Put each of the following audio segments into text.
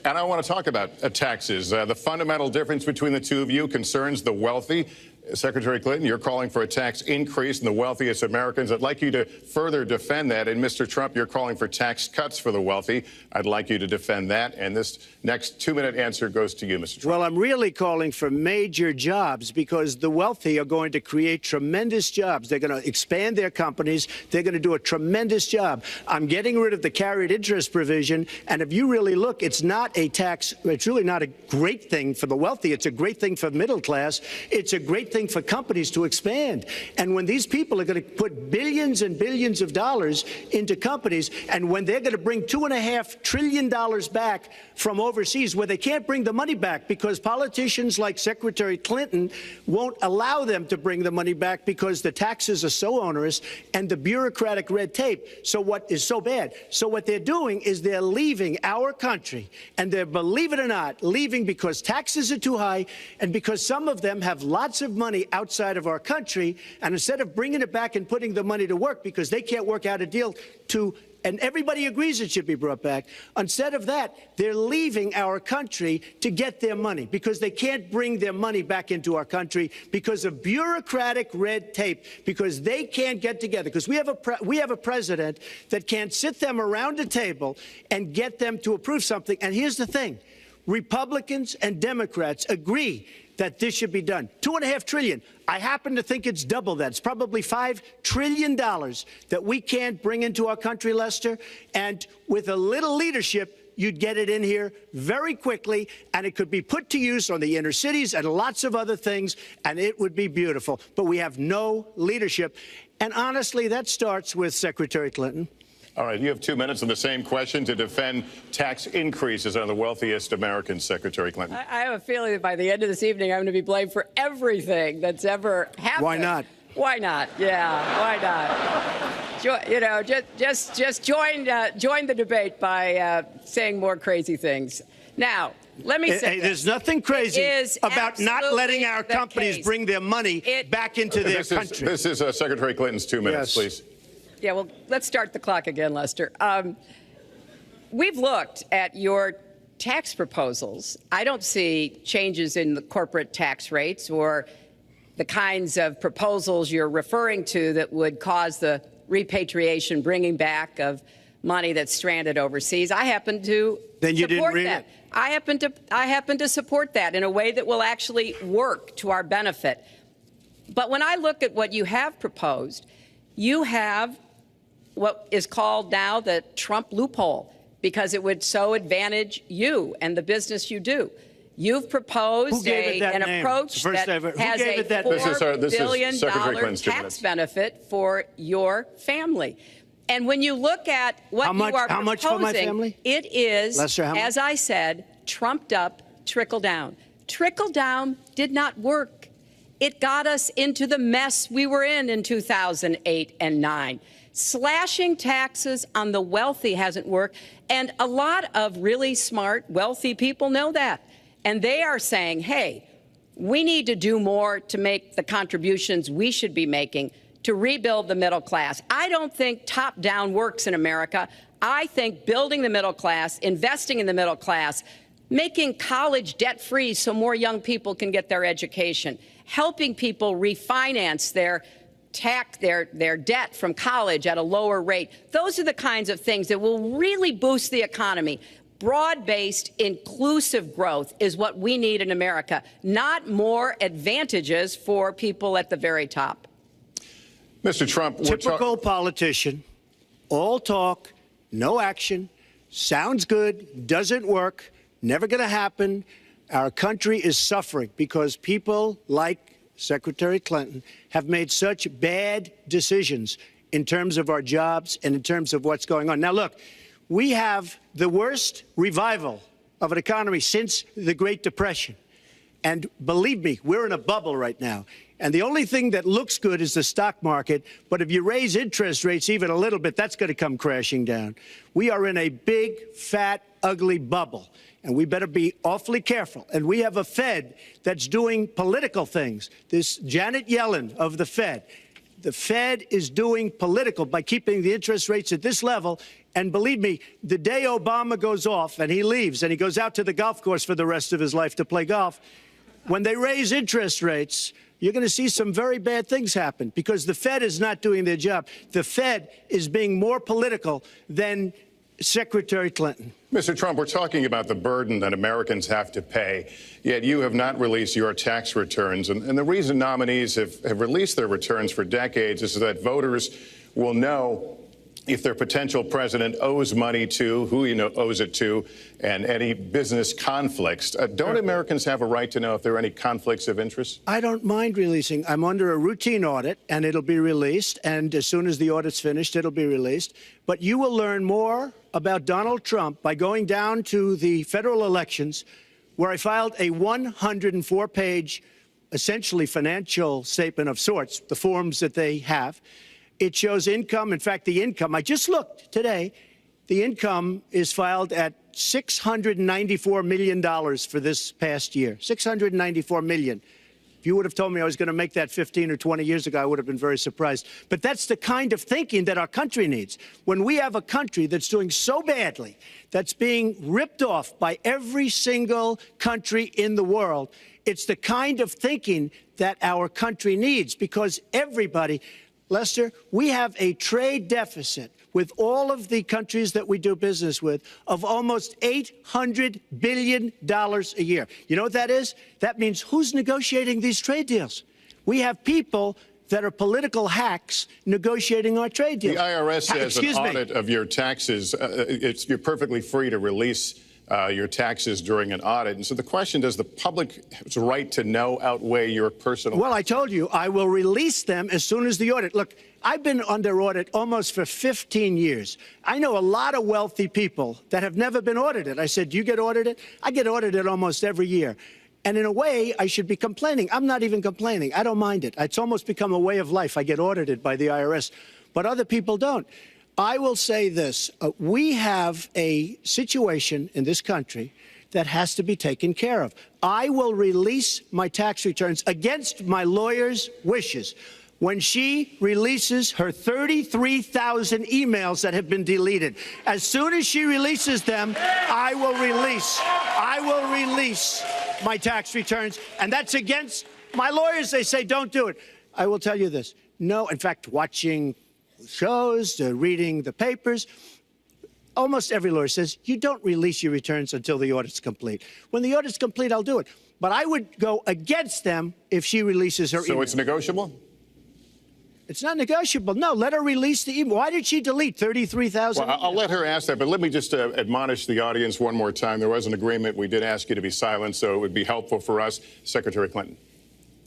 And I want to talk about taxes. The fundamental difference between the two of you concerns the wealthy. Secretary Clinton, you're calling for a tax increase in the wealthiest Americans. I'd like you to further defend that. And Mr. Trump, you're calling for tax cuts for the wealthy. I'd like you to defend that. And this next 2-minute answer goes to you, Mr. Trump. Well, I'm really calling for major jobs because the wealthy are going to create tremendous jobs. They're going to expand their companies. They're going to do a tremendous job. I'm getting rid of the carried interest provision. And if you really look, it's not a tax. It's really not a great thing for the wealthy. It's a great thing for the middle class. It's a great thing for companies to expand. And when these people are going to put billions and billions of dollars into companies, and when they're going to bring $2.5 trillion back from overseas, where they can't bring the money back because politicians like Secretary Clinton won't allow them to bring the money back because the taxes are so onerous and the bureaucratic red tape. So what is so bad? So what they're doing is they're leaving our country, and they're, believe it or not, leaving because taxes are too high and because some of them have lots of money outside of our country, and instead of bringing it back and putting the money to work because they can't work out a deal to, and everybody agrees it should be brought back, instead of that, they're leaving our country to get their money because they can't bring their money back into our country because of bureaucratic red tape, because they can't get together, because we have a president that can't sit them around a table and get them to approve something. And here's the thing. Republicans and Democrats agree that this should be done. $2.5 trillion. I happen to think it's double that. It's probably $5 trillion that we can't bring into our country, Lester. And with a little leadership, you'd get it in here very quickly, and it could be put to use on the inner cities and lots of other things, and it would be beautiful. But we have no leadership. And honestly, that starts with Secretary Clinton. All right, you have 2 minutes on the same question to defend tax increases on the wealthiest Americans, Secretary Clinton. I have a feeling that by the end of this evening, I'm going to be blamed for everything that's ever happened. Why not? Why not? Yeah, why not? You know, just join the debate by saying more crazy things. Now, let me say there's nothing crazy about not letting our companies bring their money back into their country. This is Secretary Clinton's 2 minutes, please. Yeah, well, let's start the clock again, Lester. We've looked at your tax proposals. I don't see changes in the corporate tax rates or the kinds of proposals you're referring to that would cause the repatriation, bringing back of money that's stranded overseas. I happen to support that. I happen to support that in a way that will actually work to our benefit. But when I look at what you have proposed, you have what is called now the Trump loophole, because it would so advantage you and the business you do. You've proposed an approach that has a $4 billion tax benefit for your family. And when you look at what you are proposing, much for my family? It is, Lester, as I said, trumped up trickle down. Trickle down did not work. It got us into the mess we were in 2008 and 9. Slashing taxes on the wealthy hasn't worked, and a lot of really smart, wealthy people know that. And they are saying, hey, we need to do more to make the contributions we should be making to rebuild the middle class. I don't think top-down works in America. I think building the middle class, investing in the middle class, making college debt-free so more young people can get their education, helping people refinance their debt from college at a lower rate. Those are the kinds of things that will really boost the economy. Broad-based, inclusive growth is what we need in America, not more advantages for people at the very top. Mr. Trump, typical politician, all talk, no action, sounds good, doesn't work, never going to happen. Our country is suffering because people like Secretary Clinton have made such bad decisions in terms of our jobs and in terms of what's going on. Now, look, we have the worst revival of an economy since the Great Depression. And believe me, we're in a bubble right now. And the only thing that looks good is the stock market. But if you raise interest rates even a little bit, that's going to come crashing down. We are in a big, fat, ugly bubble. And we better be awfully careful. And we have a Fed that's doing political things. This Janet Yellen of the Fed, The Fed is doing political by keeping the interest rates at this level. And believe me, the day Obama goes off and he leaves and he goes out to the golf course for the rest of his life to play golf, when they raise interest rates, you're going to see some very bad things happen because the Fed is not doing their job. The Fed is being more political than Secretary Clinton. Mr. Trump, we're talking about the burden that Americans have to pay, yet you have not released your tax returns. And the reason nominees have released their returns for decades is that voters will know if their potential president owes money to, who he owes it to, and any business conflicts. Don't Americans have a right to know if there are any conflicts of interest? I don't mind releasing. I'm under a routine audit, and it'll be released. And as soon as the audit's finished, it'll be released. But you will learn more about Donald Trump by going down to the federal elections, where I filed a 104-page, essentially financial statement of sorts, the forms that they have. It shows income. In fact, the income, I just looked today, the income is filed at $694 million for this past year. $694 million. If you would have told me I was going to make that 15 or 20 years ago, I would have been very surprised. But that's the kind of thinking that our country needs. When we have a country that's doing so badly, that's being ripped off by every single country in the world, it's the kind of thinking that our country needs because everybody, Lester, we have a trade deficit with all of the countries that we do business with of almost $800 billion a year. You know what that is? That means who's negotiating these trade deals? We have people that are political hacks negotiating our trade deals. The IRS has an audit of your taxes. You're perfectly free to release your taxes during an audit. And so the question, does the public's right to know outweigh your personal? Well, I told you, I will release them as soon as the audit. Look, I've been under audit almost for 15 years. I know a lot of wealthy people that have never been audited. I said, do you get audited? I get audited almost every year. And in a way, I should be complaining. I'm not even complaining. I don't mind it. It's almost become a way of life. I get audited by the IRS, but other people don't. I will say this. We have a situation in this country that has to be taken care of. I will release my tax returns against my lawyer's wishes when she releases her 33,000 emails that have been deleted. As soon as she releases them, I will release my tax returns. And that's against my lawyers. They say, don't do it. I will tell you this. No, in fact, watching shows, reading the papers, almost every lawyer says you don't release your returns until the audit's complete. When the audit's complete, I'll do it. But I would go against them if she releases her email. So it's negotiable? It's not negotiable. No, let her release the email. Why did she delete 33,000? Well, I'll let her ask that, but let me just admonish the audience one more time. There was an agreement. We did ask you to be silent, so it would be helpful for us. Secretary Clinton.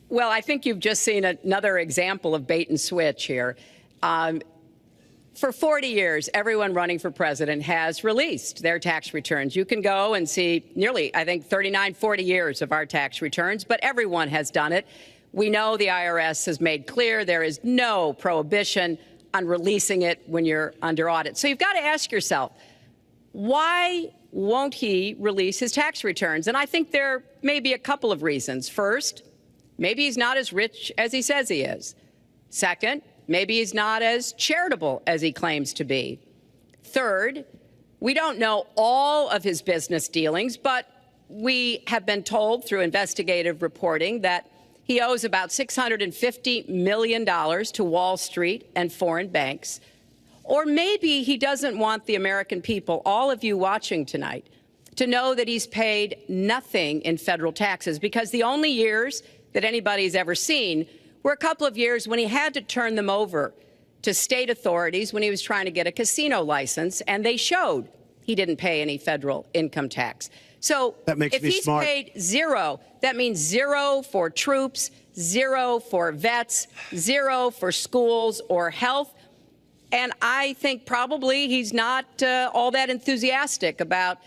Well, I think you've just seen another example of bait and switch here. For 40 years, everyone running for president has released their tax returns. You can go and see nearly, I think, 39, 40 years of our tax returns, but everyone has done it. We know the IRS has made clear there is no prohibition on releasing it when you're under audit. So you've got to ask yourself, why won't he release his tax returns? And I think there may be a couple of reasons. First, maybe he's not as rich as he says he is. Second, maybe he's not as charitable as he claims to be. Third, we don't know all of his business dealings, but we have been told through investigative reporting that he owes about $650 million to Wall Street and foreign banks. Or maybe he doesn't want the American people, all of you watching tonight, to know that he's paid nothing in federal taxes, because the only years that anybody's ever seen were a couple of years when he had to turn them over to state authorities when he was trying to get a casino license, and they showed he didn't pay any federal income tax. So if he's paid zero, that means zero for troops, zero for vets, zero for schools or health. And I think probably he's not all that enthusiastic about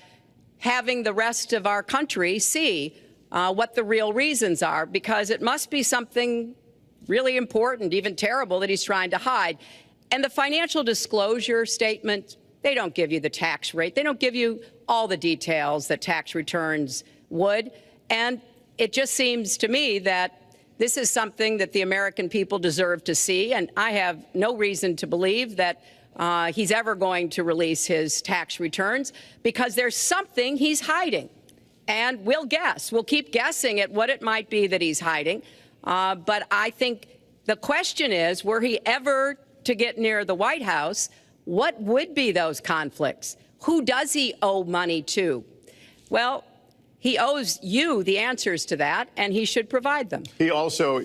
having the rest of our country see what the real reasons are, because it must be something really important, even terrible, that he's trying to hide. And the financial disclosure statement, they don't give you the tax rate. They don't give you all the details that tax returns would. And it just seems to me that This is something that the American people deserve to see, and I have no reason to believe that he's ever going to release his tax returns, because there's something he's hiding. And we'll guess. We'll keep guessing at what it might be that he's hiding. But I think the question is, were he ever to get near the White House, what would be those conflicts? Who does he owe money to? Well, he owes you the answers to that, and he should provide them. He also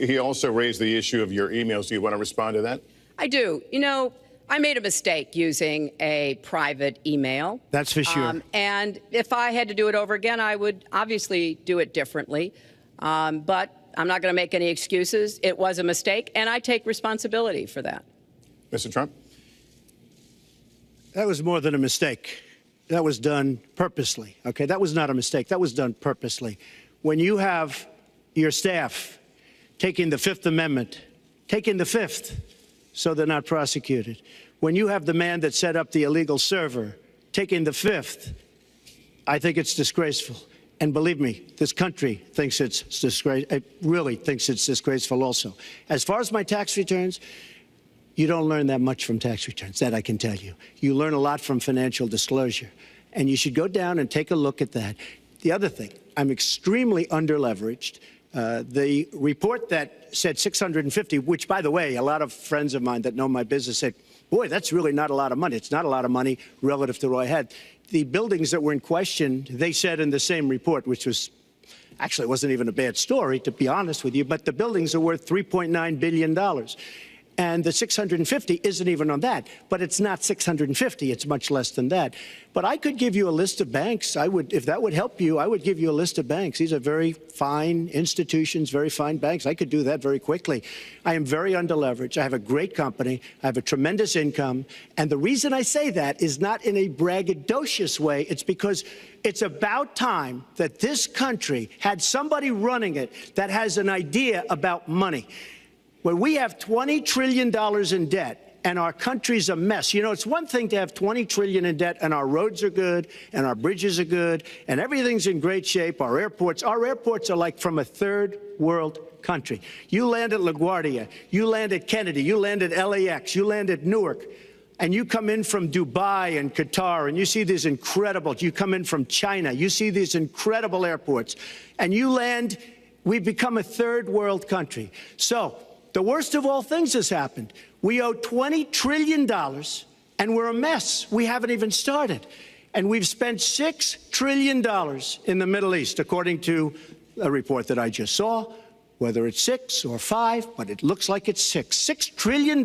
raised the issue of your emails. Do you want to respond to that? I do. You know, I made a mistake using a private email. That's for sure. And if I had to do it over again, I would obviously do it differently. But I'm not going to make any excuses. It was a mistake, and I take responsibility for that. Mr. Trump? That was more than a mistake. That was done purposely. Okay, that was not a mistake. That was done purposely. When you have your staff taking the Fifth Amendment, taking the Fifth, so they're not prosecuted. When you have the man that set up the illegal server taking the Fifth, I think it's disgraceful. And believe me, this country thinks it's disgraceful. It really thinks it's disgraceful also. As far as my tax returns, you don't learn that much from tax returns, that I can tell you. You learn a lot from financial disclosure, and you should go down and take a look at that. The other thing, I'm extremely underleveraged. The report that said 650, which, by the way, a lot of friends of mine that know my business said, boy, that's really not a lot of money. It's not a lot of money relative to what I had. The buildings that were in question, they said in the same report, which was actually it wasn't even a bad story, to be honest with you, but the buildings are worth $3.9 billion. And the 650 isn't even on that. But it's not 650. It's much less than that. But I could give you a list of banks. I would, if that would help you, I would give you a list of banks. These are very fine institutions, very fine banks. I could do that very quickly. I am very underleveraged. I have a great company. I have a tremendous income. And the reason I say that is not in a braggadocious way. It's because it's about time that this country had somebody running it that has an idea about money. When we have $20 trillion in debt and our country's a mess, you know, it's one thing to have $20 trillion in debt and our roads are good and our bridges are good and everything's in great shape. Our airports are like from a third world country. You land at LaGuardia, you land at Kennedy, you land at LAX, you land at Newark, and you come in from Dubai and Qatar and you see these incredible, you come in from China, you see these incredible airports, and you land, we've become a third world country. So, the worst of all things has happened. We owe $20 trillion, and we're a mess. We haven't even started. And we've spent $6 trillion in the Middle East, according to a report that I just saw, whether it's 6 or 5, but it looks like it's 6. $6 trillion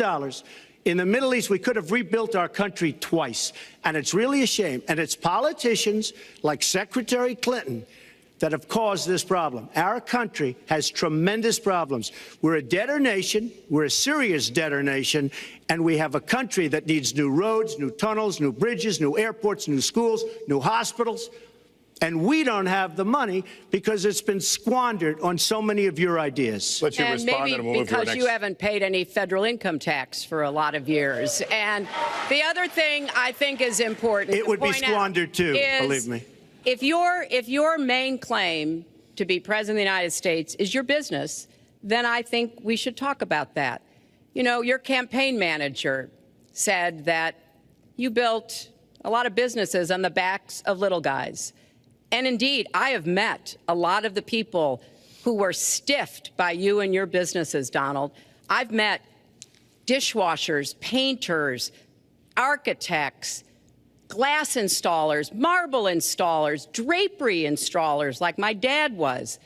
in the Middle East. We could have rebuilt our country twice. And it's really a shame. And it's politicians like Secretary Clinton that have caused this problem. Our country has tremendous problems. We're a debtor nation, we're a serious debtor nation, and we have a country that needs new roads, new tunnels, new bridges, new airports, new schools, new hospitals. And we don't have the money because it's been squandered on so many of your ideas. Let you and respond maybe and we'll move to our because next. you haven't paid any federal income tax for a lot of years. And the other thing I think is important. It would be squandered too, believe me. If your main claim to be president of the United States is your business, then I think we should talk about that. You know, your campaign manager said that you built a lot of businesses on the backs of little guys. And indeed, I have met a lot of the people who were stiffed by you and your businesses, Donald. I've met dishwashers, painters, architects, glass installers, marble installers, drapery installers, like my dad was,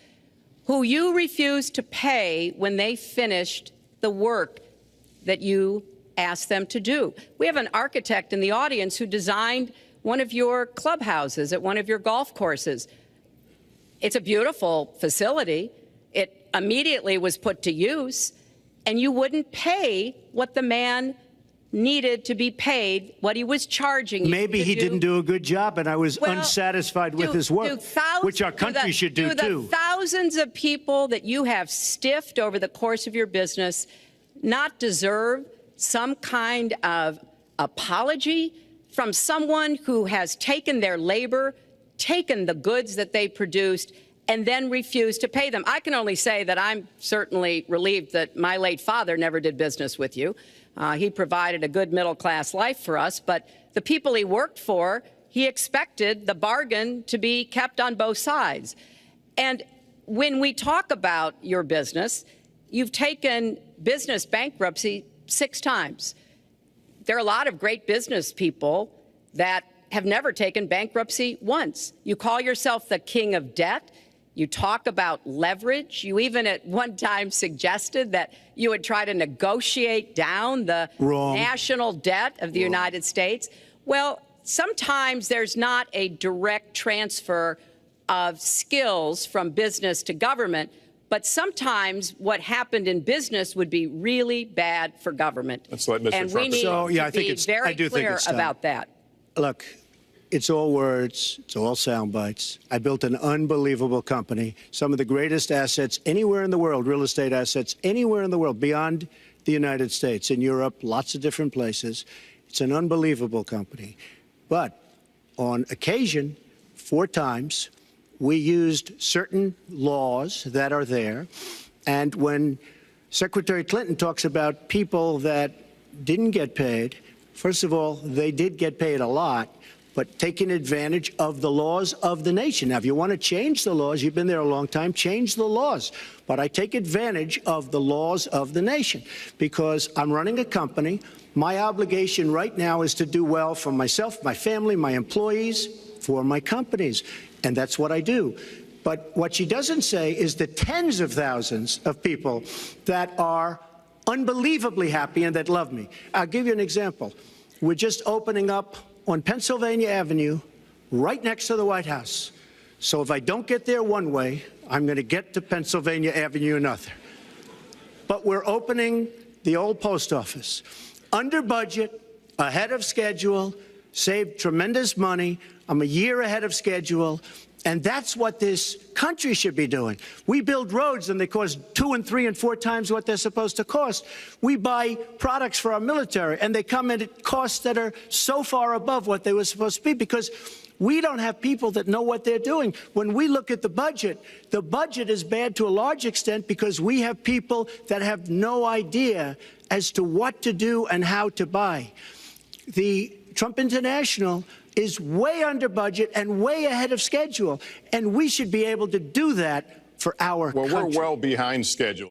who you refused to pay when they finished the work that you asked them to do. We have an architect in the audience who designed one of your clubhouses at one of your golf courses. It's a beautiful facility. It immediately was put to use, and you wouldn't pay what the man needed to be paid, what he was charging you. Maybe he didn't do a good job, and I was unsatisfied with his work, which our country should do too. The thousands of people that you have stiffed over the course of your business not deserve some kind of apology from someone who has taken their labor, taken the goods that they produced, and then refuse to pay them. I can only say that I'm certainly relieved that my late father never did business with you. He provided a good middle-class life for us, but the people he worked for, he expected the bargain to be kept on both sides. And when we talk about your business, you've taken business bankruptcy 6 times. There are a lot of great business people that have never taken bankruptcy once. You call yourself the king of debt. You talk about leverage. You even at one time suggested that you would try to negotiate down the national debt of the United States. Well, sometimes there's not a direct transfer of skills from business to government, but sometimes what happened in business would be really bad for government. Let's let Mr. And Trump we need to be very clear about that. Look, it's all words. It's all sound bites. I built an unbelievable company, some of the greatest assets anywhere in the world, real estate assets anywhere in the world, beyond the United States, in Europe, lots of different places. It's an unbelievable company. But on occasion, 4 times, we used certain laws that are there. And when Secretary Clinton talks about people that didn't get paid, first of all, they did get paid a lot, but taking advantage of the laws of the nation. Now, if you want to change the laws, you've been there a long time, change the laws. But I take advantage of the laws of the nation because I'm running a company. My obligation right now is to do well for myself, my family, my employees, for my companies. And that's what I do. But what she doesn't say is the tens of thousands of people that are unbelievably happy and that love me. I'll give you an example. We're just opening up on Pennsylvania Avenue, right next to the White House. So if I don't get there one way, I'm going to get to Pennsylvania Avenue another. But we're opening the old post office. Under budget, ahead of schedule, saved tremendous money. I'm a year ahead of schedule. And that's what this country should be doing. We build roads and they cost 2 and 3 and 4 times what they're supposed to cost. We buy products for our military and they come in at costs that are so far above what they were supposed to be because we don't have people that know what they're doing. When we look at the budget is bad to a large extent because we have people that have no idea as to what to do and how to buy. The Trump International is way under budget and way ahead of schedule. And we should be able to do that for our country. Well, we're well behind schedule.